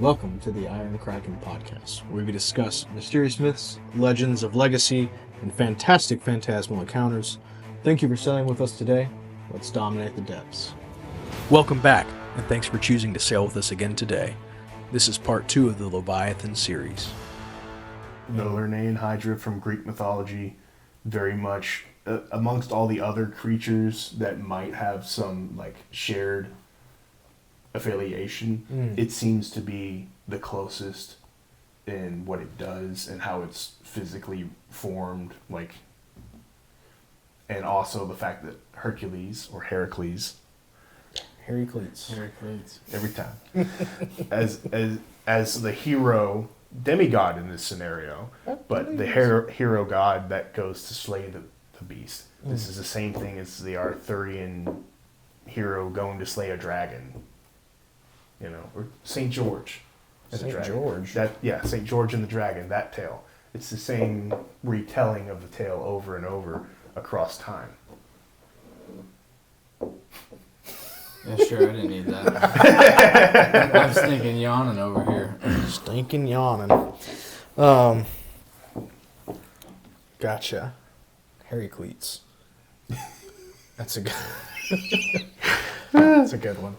Welcome to the Iron Kraken podcast, where we discuss mysterious myths, legends of legacy, and fantastic phantasmal encounters. Thank you for sailing with us today. Let's dominate the depths. Welcome back, and thanks for choosing to sail with us again today. This is part 2 of the Leviathan series. The Lernaean Hydra from Greek mythology, very much amongst all the other creatures that might have some like shared affiliation, it seems to be the closest in what it does and how it's physically formed, like, and also the fact that Hercules or Heracles every time as the hero demigod in this scenario, but the hero god that goes to slay the beast. This is the same thing as the Arthurian hero going to slay a dragon. You know, or St. George. St. George? St. George and the Dragon, that tale. It's the same retelling of the tale over and over across time. Yeah, sure, I didn't need that. I'm stinking yawning over here. Stinking yawning. Gotcha. Heracles. That's a good one.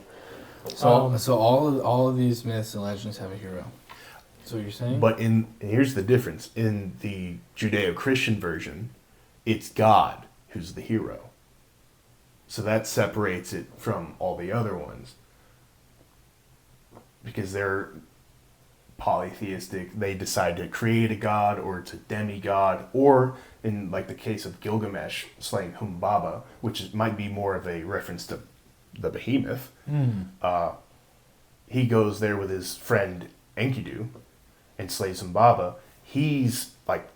So all of these myths and legends have a hero. That's what you're saying? But here's the difference. In the Judeo-Christian version, it's God who's the hero. So that separates it from all the other ones. Because they're polytheistic. They decide to create a god, or it's a demigod, or in like the case of Gilgamesh slaying Humbaba, which might be more of a reference to the behemoth. He goes there with his friend Enkidu and slays Humbaba. He's like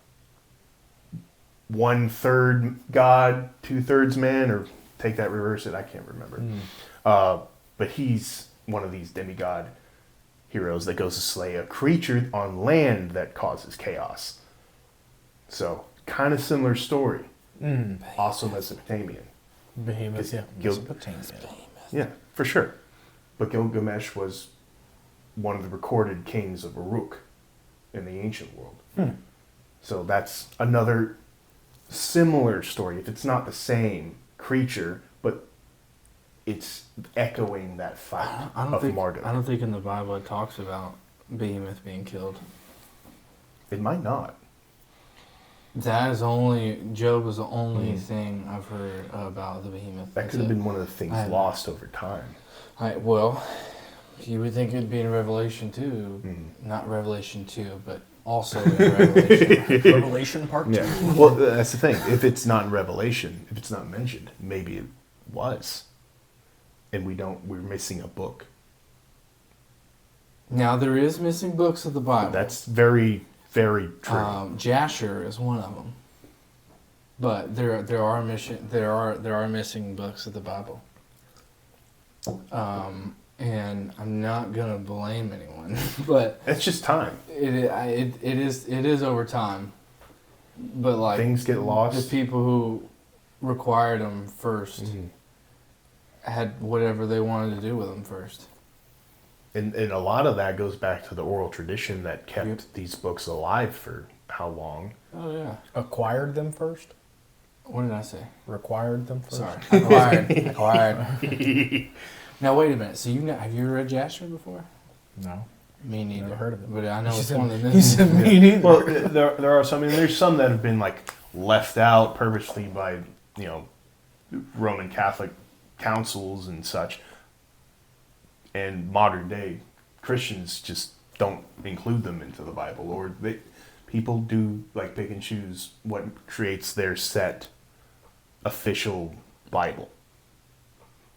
1/3 god, 2/3 man, or take that, reverse it, I can't remember. But he's one of these demigod heroes that goes to slay a creature on land that causes chaos. So kind of similar story. Also Mesopotamian. Behemoth, yeah. Mesopotamian. Yeah, for sure. But Gilgamesh was one of the recorded kings of Uruk in the ancient world. So that's another similar story. If it's not the same creature, but it's echoing that fight of Marduk. I don't think in the Bible it talks about Behemoth being killed. It might not. That is Job was the only thing I've heard about the Behemoth. That could have been one of the things lost over time. Well, you would think it'd be in Revelation 2. Not Revelation 2, but also in Revelation. Revelation Part 2. Yeah. Well, that's the thing. If it's not in Revelation, if it's not mentioned, maybe it was. And we're missing a book. Now, there is missing books of the Bible. That's very, very true. Jasher is one of them. But there are missing books of the Bible. And I'm not gonna blame anyone, but it's just time. It is over time. But like things get lost. The people who required them first had whatever they wanted to do with them first. And a lot of that goes back to the oral tradition that kept these books alive for how long? Oh yeah. Acquired them first? What did I say? Required them first? Sorry. Acquired. Now wait a minute. So have you read Jasher before? No. Me neither. Never heard of it. But I know it's said, one of them. He said me neither. Well, there are some, and there's some that have been like left out purposely by, Roman Catholic councils and such. And modern day Christians just don't include them into the Bible, or people do like pick and choose what creates their set official Bible.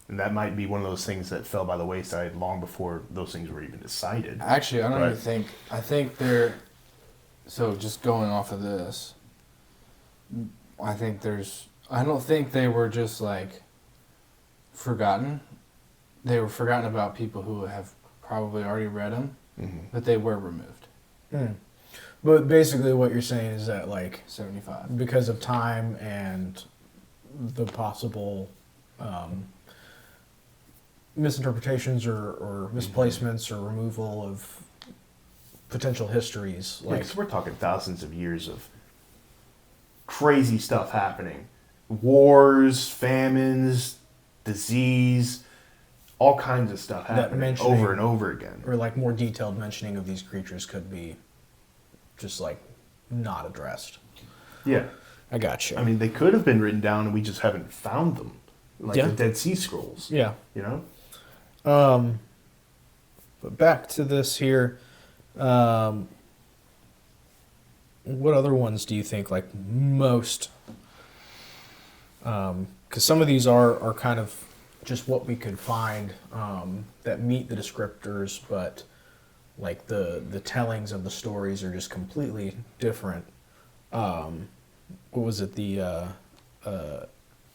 And that might be one of those things that fell by the wayside long before those things were even decided. Actually, I don't even think... I think they're... So, just going off of this, I don't think they were just, like, forgotten. They were forgotten about people who have probably already read them, but they were removed. But basically what you're saying is that, like... 75. Because of time and the possible... misinterpretations or misplacements or removal of potential histories. Yeah, Like, 'cause we're talking thousands of years of crazy stuff happening. Wars, famines, disease, all kinds of stuff happening mentioning- over and over again. or like more detailed mentioning of these creatures could be just like not addressed. Yeah. I got you. I mean, they could have been written down and we just haven't found them. Like Yeah. the Dead Sea Scrolls. yeah. You know? But back to this here. What other ones do you think like most? Because some of these are kind of just what we could find that meet the descriptors, but like the tellings of the stories are just completely different. What was it? The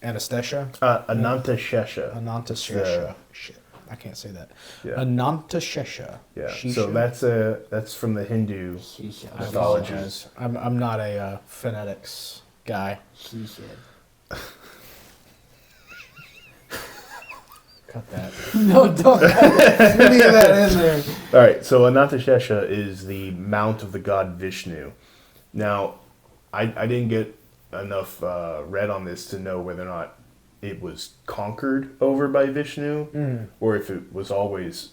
anesthesia? Anantashesha. Anantashesha. Shit, I can't say that. Yeah. Anantashesha. Yeah. Shisha? So that's from the Hindu I mythology. apologize. I'm not a phonetics guy. She said. Cut that. No, don't leave that in there. All right, so Anantashesha is the mount of the god Vishnu. Now, I didn't get enough read on this to know whether or not it was conquered over by Vishnu or if it was always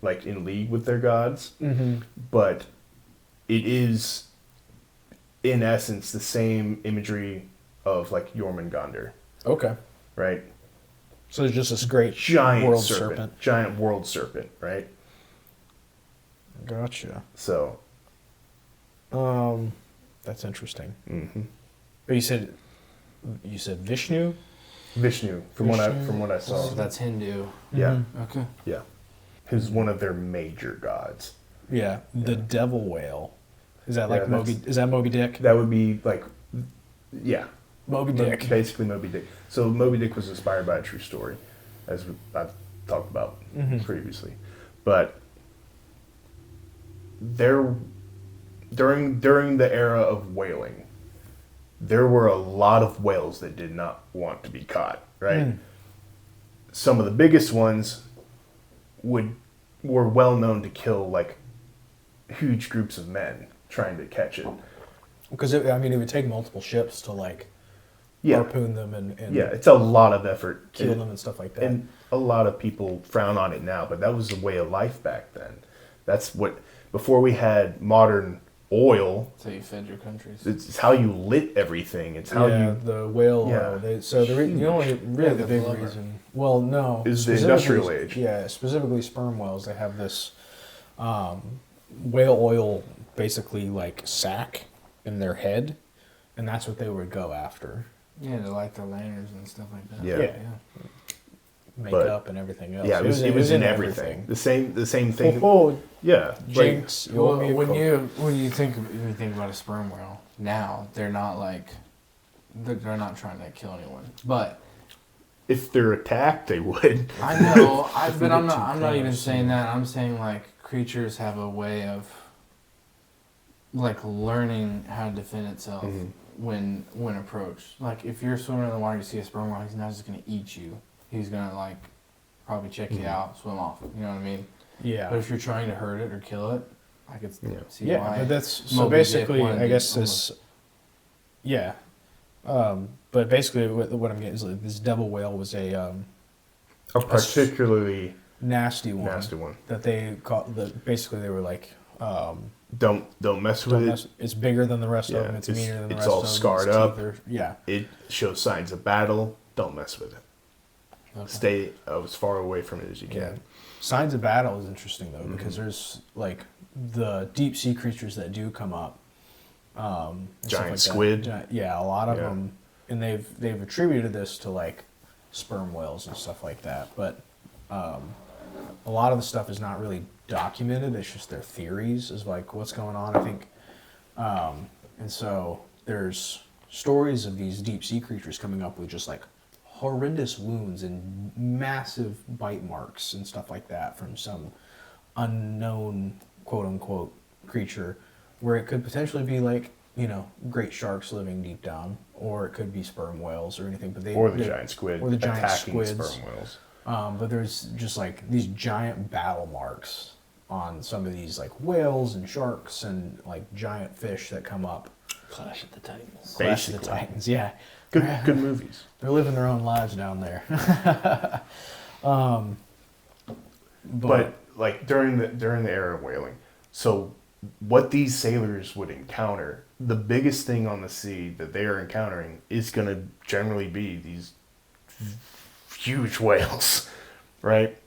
like in league with their gods. Mm-hmm. But it is, in essence, the same imagery of like Jormungandr, Okay. right? So it's just this great Giant world serpent. Giant world serpent, right? Gotcha. So, That's interesting. mhm. But you said Vishnu? Vishnu, from what I saw. So that's Hindu. Yeah, Okay. yeah. Who's one of their major gods. Yeah. The devil whale. Is that Yeah, like Moby? Is that Moby Dick? That would be like, yeah, Moby Dick. basically Moby Dick. So Moby Dick was inspired by a true story, as I've talked about previously. But during the era of whaling, there were a lot of whales that did not want to be caught, right? Some of the biggest ones were well known to kill like huge groups of men trying to catch it. Because it would take multiple ships to like Yeah. harpoon them and Yeah, it's a lot of effort. kill them and stuff like that. And a lot of people frown on it now, but that was the way of life back then. That's what, before we had modern oil, So you fed your countries. it's how you lit everything. It's how yeah, you, the whale Yeah. oil. The only really the the big blubber. reason. Well, no, Is the specifically- industrial age. Yeah, specifically sperm whales. They have this whale oil, basically like sac in their head, and that's what they would go after. Yeah, to light their lanterns and stuff like that. Yeah. Makeup and everything else. yeah, it was in everything. The same thing. Oh, Yeah. Jinx. you Well, owe me a when Coke. you think about a sperm whale now, they're not not trying to kill anyone. But If they're attacked, they would. I know, If but we I'm get not. too I'm not even close, saying that. I'm saying like creatures have a way of like learning how to defend itself when approached. Like if you're swimming in the water, you see a sperm whale, he's not just gonna eat you. He's gonna like probably check you out, swim off. You know what I mean? Yeah. But if you're trying to hurt it or kill it, I could see Yeah, why. but that's so Moby Dick basically. wanted I to guess almost- this. Yeah, but basically, what I'm getting is like, this devil whale was a A particularly nasty one. nasty one. That they caught. That basically they were like, Don't mess with don't it. mess, it's bigger than the rest Yeah, of them. It's it's- meaner than the it's rest all of them. scarred its up. teeth are- yeah. It shows signs of battle. Don't mess with it. Okay. Stay as far away from it as you can. Yeah. Signs of battle is interesting though because there's like the deep sea creatures that do come up. And stuff Giant like that. squid. Yeah, a lot of Yeah. them, and they've attributed this to like sperm whales and stuff like that. But a lot of the stuff is not really documented. It's just their theories is like what's going on. I think, and so there's stories of these deep sea creatures coming up with just like horrendous wounds and massive bite marks and stuff like that from some unknown quote unquote creature, where it could potentially be like great sharks living deep down, or it could be sperm whales or anything. But Or the giant squid or the giant attacking squids. sperm whales. But there's just like these giant battle marks on some of these like whales and sharks and like giant fish that come up. Clash of the Titans. Clash of the Basically. Titans, yeah. Good movies. They're living their own lives down there. But like during the era of whaling, so what these sailors would encounter, the biggest thing on the sea that they are encountering is going to generally be these huge whales, right?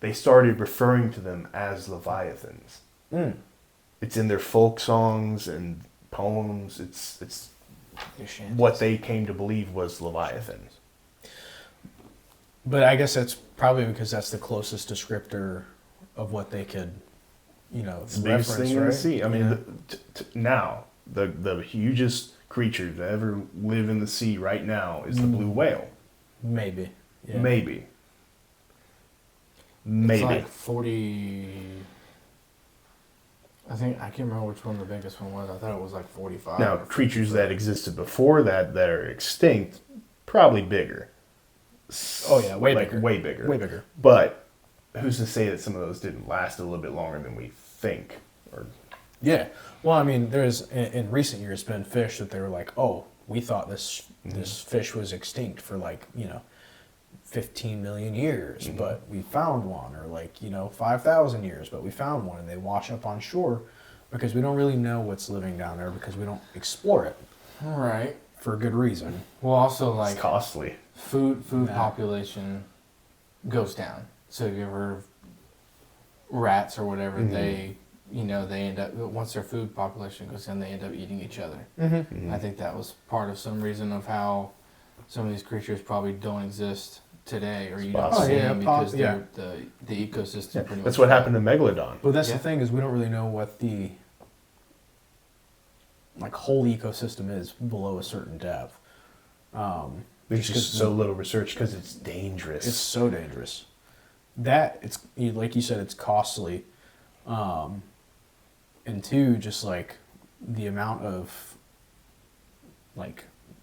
They started referring to them as Leviathans. It's in their folk songs and poems. It's what they came to believe was Leviathans. But I guess that's probably because that's the closest descriptor of what they could, It's the biggest thing in the sea. I mean, now the hugest creature to ever live in the sea right now is the blue whale. Maybe. Yeah. Maybe. It's like 40. I can't remember which one the biggest one was. I thought it was like 45. Now, creatures that existed before that are extinct, probably bigger. Oh yeah, way like bigger. way bigger. Way bigger. But who's to say that some of those didn't last a little bit longer than we think? Or Yeah. Well, I mean, there's in recent years been fish that they were like, oh, we thought this fish was extinct for 15 million years, but we found one, or 5,000 years, but we found one, and they wash up on shore because we don't really know what's living down there because we don't explore it. Right. For good reason. Well, also it's costly. food population goes down. So if you ever rats or whatever, they end up, once their food population goes down, they end up eating each other. I think that was part of some reason of how some of these creatures probably don't exist today, or you don't see them because they're the ecosystem pretty much. That's what happened to Megalodon. But that's the thing, is we don't really know what the whole ecosystem is below a certain depth. There's just so little research because it's dangerous. It's so dangerous. That it's like you said, it's costly, and two, just the amount of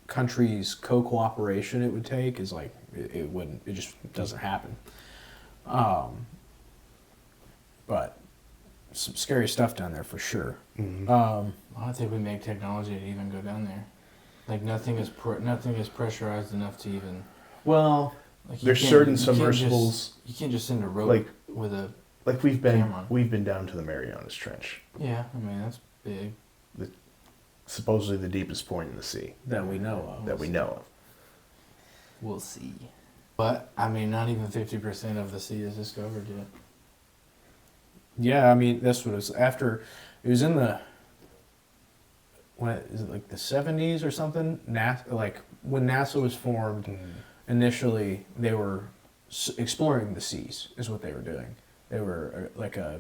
countries co-cooperation it would take is it just doesn't happen. But some scary stuff down there for sure. I don't think we make technology to even go down there. Nothing is pressurized enough to even. Well, there's certain submersibles. You can't just send a rope with a. We've camera. been down to the Marianas Trench. Yeah, I mean that's big. Supposedly the deepest point in the sea that we know of. We'll see. But I mean, not even 50% of the sea is discovered yet. Yeah, I mean that's what it was after. It was in the. Is it the 70s or something? When NASA was formed, initially they were exploring the seas. Is what they were doing. They were a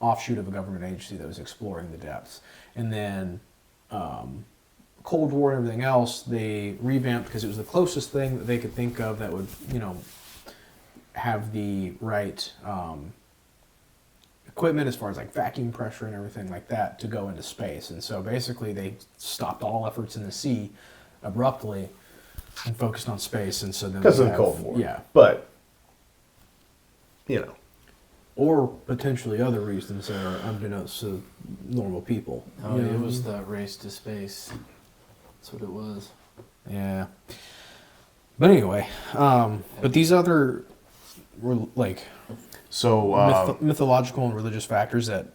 offshoot of a government agency that was exploring the depths, and then. Cold War and everything else, they revamped because it was the closest thing that they could think of that would, have the right equipment as far as vacuum pressure and everything like that to go into space. And so basically they stopped all efforts in the sea abruptly and focused on space. And so then because of the Cold War. Yeah. But, or potentially other reasons that are unbeknownst to normal people. Oh, it was the race to space. That's what it was. Yeah. But anyway, but these other were mythological and religious factors that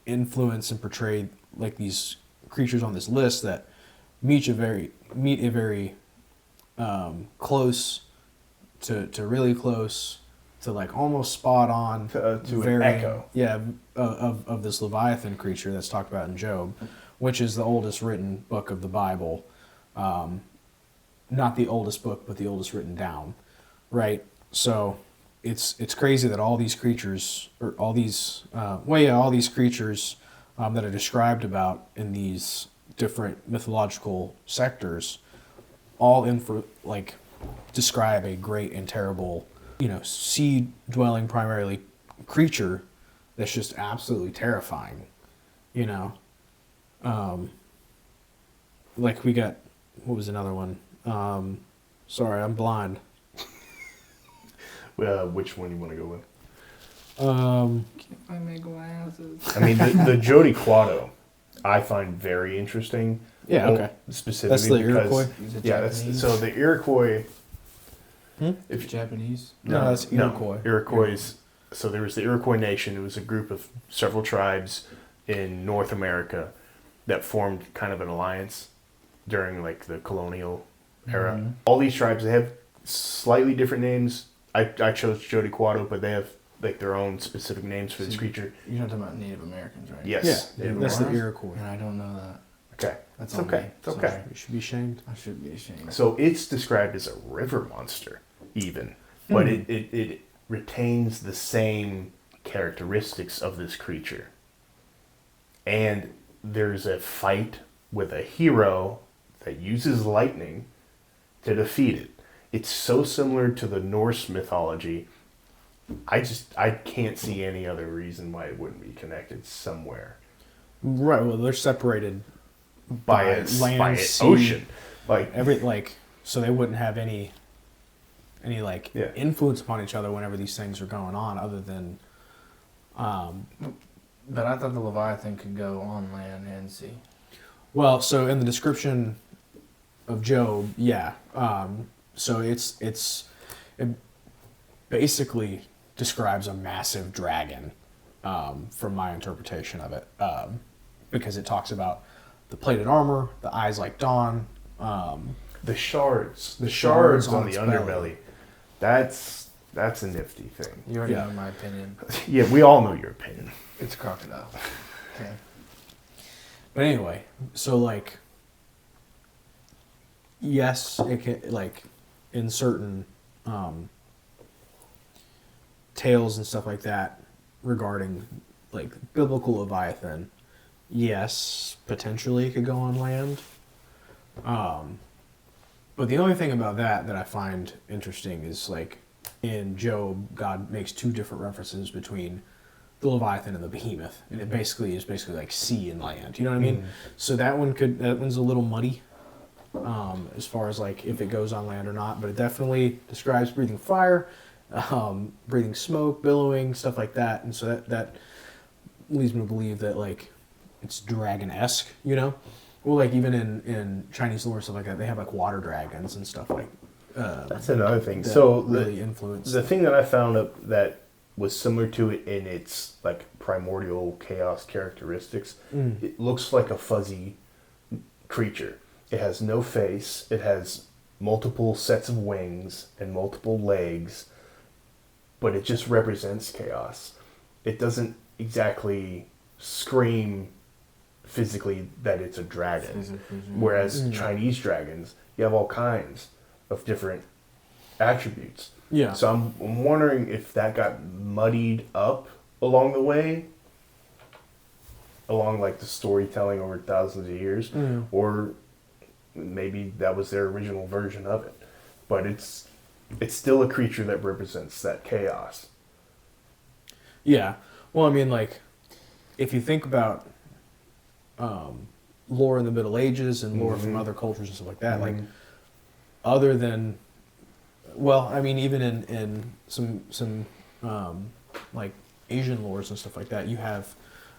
influence and portray these creatures on this list that meet a very close to really close to almost spot on to an echo. Yeah, of this Leviathan creature that's talked about in Job, which is the oldest written book of the Bible. Not the oldest book, but the oldest written down, right? So it's crazy that all these creatures, or all these creatures that are described about in these different mythological sectors, all describe a great and terrible, sea-dwelling primarily creature that's just absolutely terrifying, we got, what was another one? Sorry, I'm blind. Which one you want to go with? Can't find my glasses. I mean, the Jody Quado, I find very interesting. Yeah, okay. Specifically That's the because Iroquois? Is it yeah, Japanese? so the Iroquois. If Japanese? No, that's Iroquois. Iroquois. So there was the Iroquois Nation. It was a group of several tribes in North America that formed kind of an alliance during like the colonial era. Mhm. All these tribes, they have slightly different names. I chose Jody Quado, but they have like their own specific names for this See, creature. You're not talking about Native Americans, right? Yes. Yeah, Native that's the Americans. Iroquois. And I don't know that. Okay. That's It's on okay. me. It's okay. Sorry. You should be ashamed. I should be ashamed. So it's described as a river monster, even, but it retains the same characteristics of this creature. And there's a fight with a hero that uses lightning to defeat it. It's so similar to the Norse mythology. I can't see any other reason why it wouldn't be connected somewhere Right. Well, they're separated by land, an sea, ocean. Like so they wouldn't have any Yeah. influence upon each other whenever these things are going on, other than But I thought the Leviathan could go on land and sea. well, so in the description of Job, yeah. So it basically describes a massive dragon, from my interpretation of it, because it talks about the plated armor, the eyes like dawn, the shards. The shards on the its underbelly. belly. That's a nifty thing. You already Yeah. know my opinion. Yeah, we all know your opinion. It's a crocodile. Okay. But anyway, so like, yes, it can, like, in certain tales and stuff like that regarding like biblical Leviathan, yes, potentially it could go on land. But the only thing about that I find interesting is like in Job, God makes two different references between the Leviathan and the Behemoth, and it basically is like sea and land. You know what I mean? So that one's a little muddy, as far as like if it goes on land or not. But it definitely describes breathing fire, breathing smoke, billowing, stuff like that. And so that leads me to believe that like it's dragon-esque. You know, well, like even in Chinese lore and stuff like that, they have like water dragons and stuff like. That's another thing. That So really influenced the thing that I found up that was similar to it in its like primordial chaos characteristics, it looks like a fuzzy creature. It has no face. It has multiple sets of wings and multiple legs, but it just represents chaos. It doesn't exactly scream physically that it's a dragon. Whereas Chinese dragons, you have all kinds of different attributes. Yeah. So I'm wondering if that got muddied up along the way, along like the storytelling over thousands of years, or maybe that was their original version of it. But it's still a creature that represents that chaos. Yeah. Well, I mean, like, if you think about lore in the Middle Ages and lore from other cultures and stuff like that, like, other than, well, I mean, even in some like Asian lores and stuff like that, you have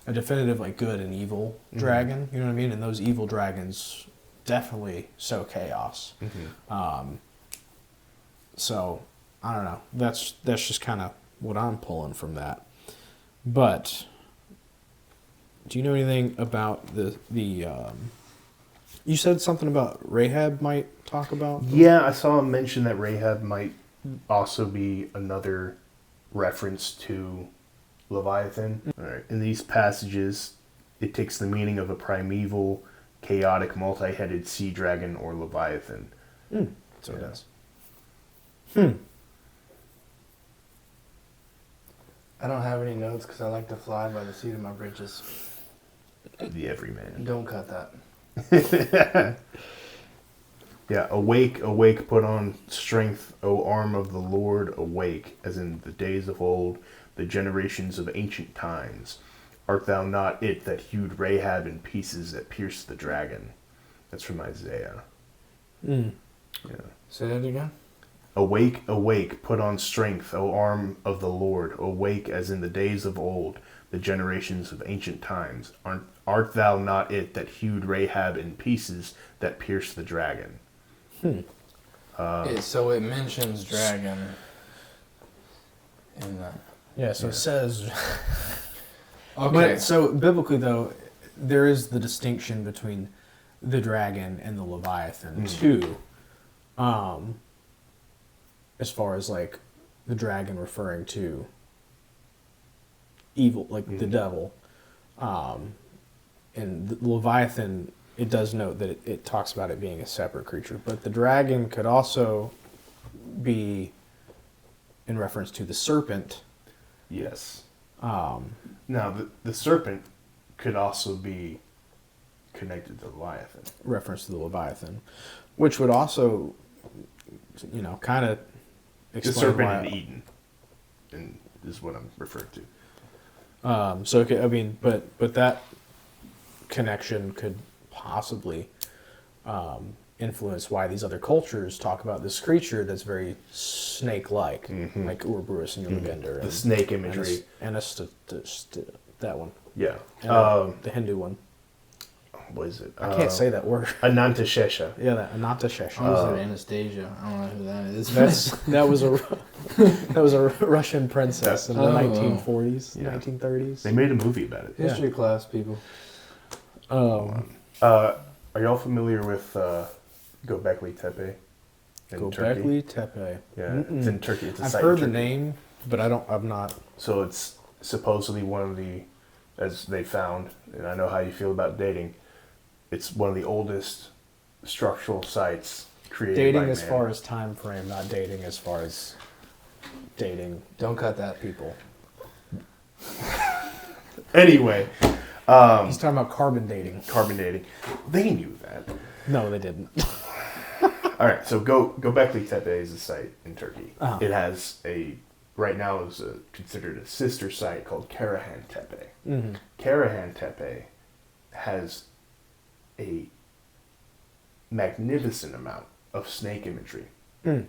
a definitive like good and evil dragon. You know what I mean? And those evil dragons definitely sow chaos. So I don't know. That's just kind of what I'm pulling from that. But do you know anything about the you said something about Rahab might talk about? Yeah, I saw him mention that Rahab might also be another reference to Leviathan. All right. In these passages, it takes the meaning of a primeval, chaotic, multi-headed sea dragon or Leviathan. So it does. I don't have any notes because I like to fly by the seat of my britches. The everyman. Don't cut that. Yeah, awake, awake, put on strength, O arm of the Lord, awake, as in the days of old, the generations of ancient times. Art thou not it that hewed Rahab in pieces that pierced the dragon? That's from Isaiah. Yeah. Say that again? Awake, awake, put on strength, O arm of the Lord. Awake as in the days of old, the generations of ancient times. Art thou not it that hewed Rahab in pieces, that pierced the dragon? So it mentions dragon in that. Yeah, so it says. Okay. But so biblically, though, there is the distinction between the dragon and the Leviathan too. As far as like the dragon referring to evil, like the devil, and the Leviathan, it does note that it talks about it being a separate creature, but the dragon could also be in reference to the serpent. Yes. Now, the serpent could also be connected to the Leviathan. Reference to the Leviathan, which would also, kind of The explain serpent why. in Eden, and is what I'm referring to. So okay, I mean, but that connection could possibly influence why these other cultures talk about this creature that's very snake-like, like Ouroboros and Yrgender. The snake imagery. And that one. Yeah. And the Hindu one. What is it? I can't say that word. Anantashesha. Yeah, that Anantashesha. I was Anastasia. I don't know who that is. That was a Russian princess in the Oh. 1940s, Yeah. 1930s. They made a movie about it. History class, people. Are y'all familiar with Göbekli Tepe in Turkey? Göbekli Tepe. Yeah, it's in Turkey. It's a I've site heard in the Turkey. name, but I've not. So it's supposedly one of the, as they found, and I know how you feel about dating, it's one of the oldest structural sites created Dating by as man. far as time frame, not dating as far as dating Don't cut that. people. Anyway, He's talking about carbon dating. carbon dating. They knew that. No, they didn't. All right, so Göbekli Tepe is a site in Turkey. Uh-huh. It has right now is considered a sister site called Karahan Tepe. Mm-hmm. Karahan Tepe has a magnificent amount of snake imagery. Because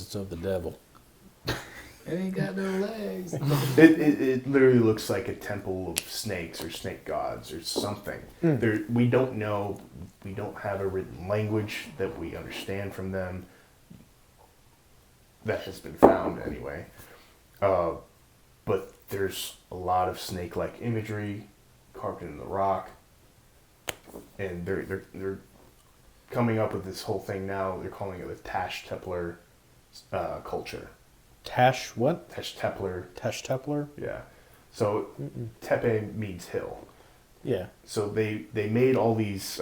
it's of the devil. It ain't got no legs. It literally looks like a temple of snakes or snake gods or something. We don't know. We don't have a written language that we understand from them. That has been found anyway. But there's a lot of snake-like imagery carved into the rock, and they're coming up with this whole thing now. They're calling it the Tash Templar culture. Tash what? Tash Templar. Tash Tepler? Yeah. So Tepe means hill. Yeah. So they made all these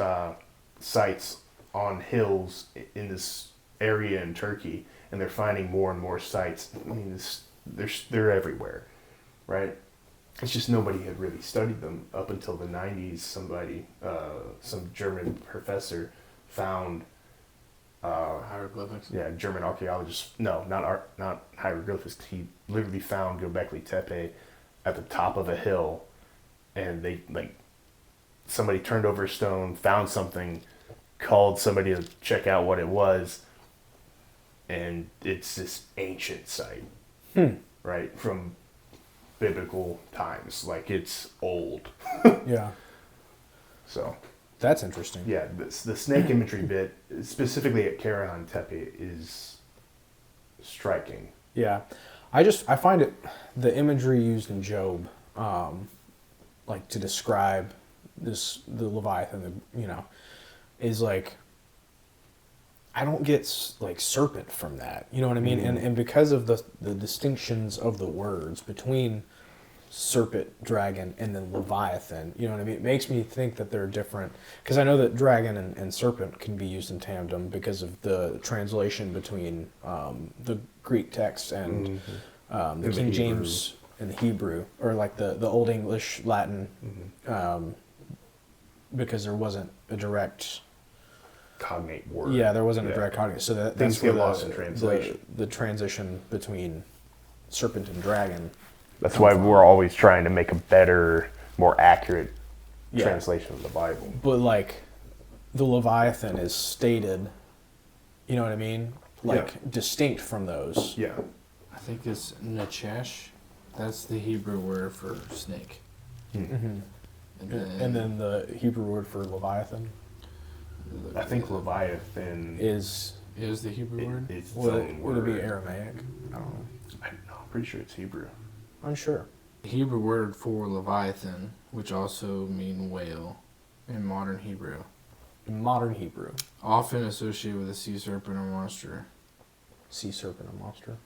sites on hills in this area in Turkey, and they're finding more and more sites. I mean, they're everywhere, right? It's just nobody had really studied them up until the 90s. Some German professor found. Hieroglyphics. Yeah, German archaeologists. No, not hieroglyphics. He literally found Göbekli Tepe at the top of a hill, and somebody turned over a stone, found something, called somebody to check out what it was, and it's this ancient site, right, from biblical times. Like, it's old. Yeah. So. That's interesting. Yeah, the snake imagery bit, specifically at Karahan Tepe, is striking. Yeah. I find it, the imagery used in Job, like to describe the Leviathan, is like, I don't get like serpent from that. You know what I mean? And because of the distinctions of the words between serpent, dragon, and then Leviathan, you know what I mean? It makes me think that they're different, because I know that dragon and serpent can be used in tandem because of the translation between the Greek text and the King James and the Hebrew, or like the Old English, Latin, because there wasn't a direct cognate word. Yeah, there wasn't a direct cognate, so Things that's where get lost in translation. the transition between serpent and dragon. That's why we're always trying to make a better, more accurate Yeah. translation of the Bible. But like, the Leviathan is stated, you know what I mean? Like, distinct from those. Yeah. I think it's Nachesh. That's the Hebrew word for snake. Mm-hmm. And then the Hebrew word for Leviathan I think Leviathan is the Hebrew word. It's its would own it word. be Aramaic? I don't know. I'm pretty sure it's Hebrew. Unsure. The Hebrew word for Leviathan, which also mean whale in modern Hebrew, In modern Hebrew, often associated with a sea serpent or monster. sea serpent or monster.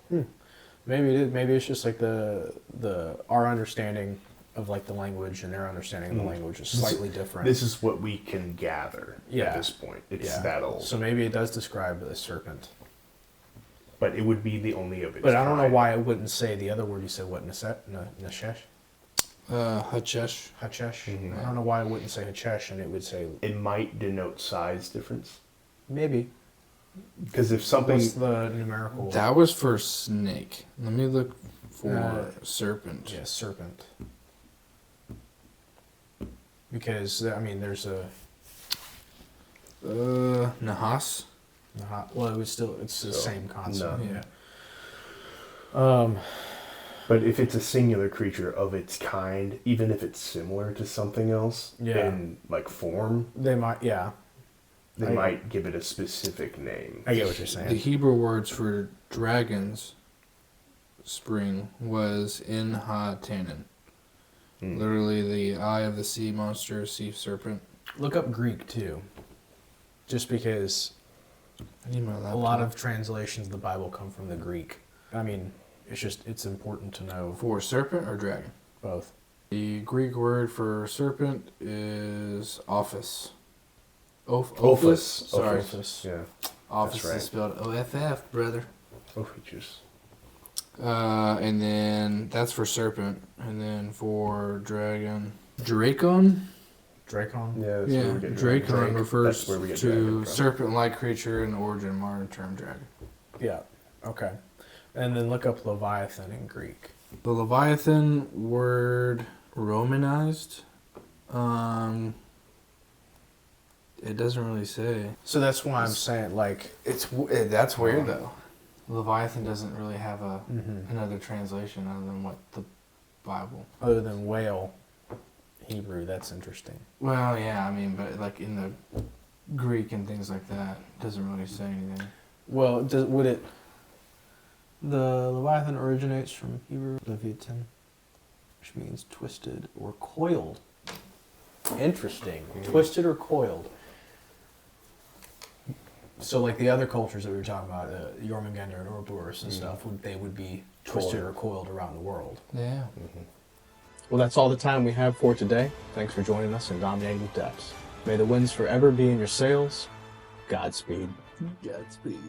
Maybe it is. Maybe it's just like our understanding of like the language and their understanding of the language is slightly different. This is what we can gather Yeah. at this point. It's Yeah. that old. So maybe it does describe a serpent. But it would be the only of its But I don't know kind. why I wouldn't say the other word you said. What, Nashesh? Hachesh. Hachesh? Mhm. I don't know why I wouldn't say Hachesh and it would say... It might denote size difference. Maybe. Because if something... What's the numerical? That was for snake. Let me look for serpent. Yeah, serpent. Because, I mean, there's a... Nahas. Well, it's the same concept. no. Yeah. But if it's a singular creature of its kind, even if it's similar to something else in like form, They might, yeah. they might give it a specific name. I get what you're The saying. Hebrew words for dragons spring was in ha tanin. Literally the eye of the sea monster, sea serpent. Look up Greek, too. Just because I need my laptop. a lot of translations of the Bible come from the Greek. I mean, it's important to know For serpent or dragon? both. The Greek word for serpent is ophis. Ophis? Ophis. Sorry. Ophis. Yeah. Ophis right. is spelled O-F-F, brother. Features. And then that's for serpent. And then for dragon, Dracon. Dracon? Yeah, that's where Yeah, we get Dracon dragon. refers That's where we get dragon to from. serpent-like creature in the origin of modern term dragon. Yeah. Okay. And then look up Leviathan in Greek. The Leviathan word Romanized. It doesn't really say. So that's why I'm saying, like... That's weird though. Leviathan doesn't really have Mm-hmm. another translation other than what the Bible. Other than whale, Hebrew, that's interesting. Well, yeah, I mean, but like in the Greek and things like that, it doesn't really say anything. Well, would it... The Leviathan originates from Hebrew Leviathan, which means twisted or coiled. Interesting. Twisted or coiled. So, like the other cultures that we were talking about, Jormungandr and Ouroboros and stuff, they would be twisted or coiled around the world. Yeah. Well, that's all the time we have for today. Thanks for joining us in Dominating the Depths. May the winds forever be in your sails. Godspeed. Godspeed.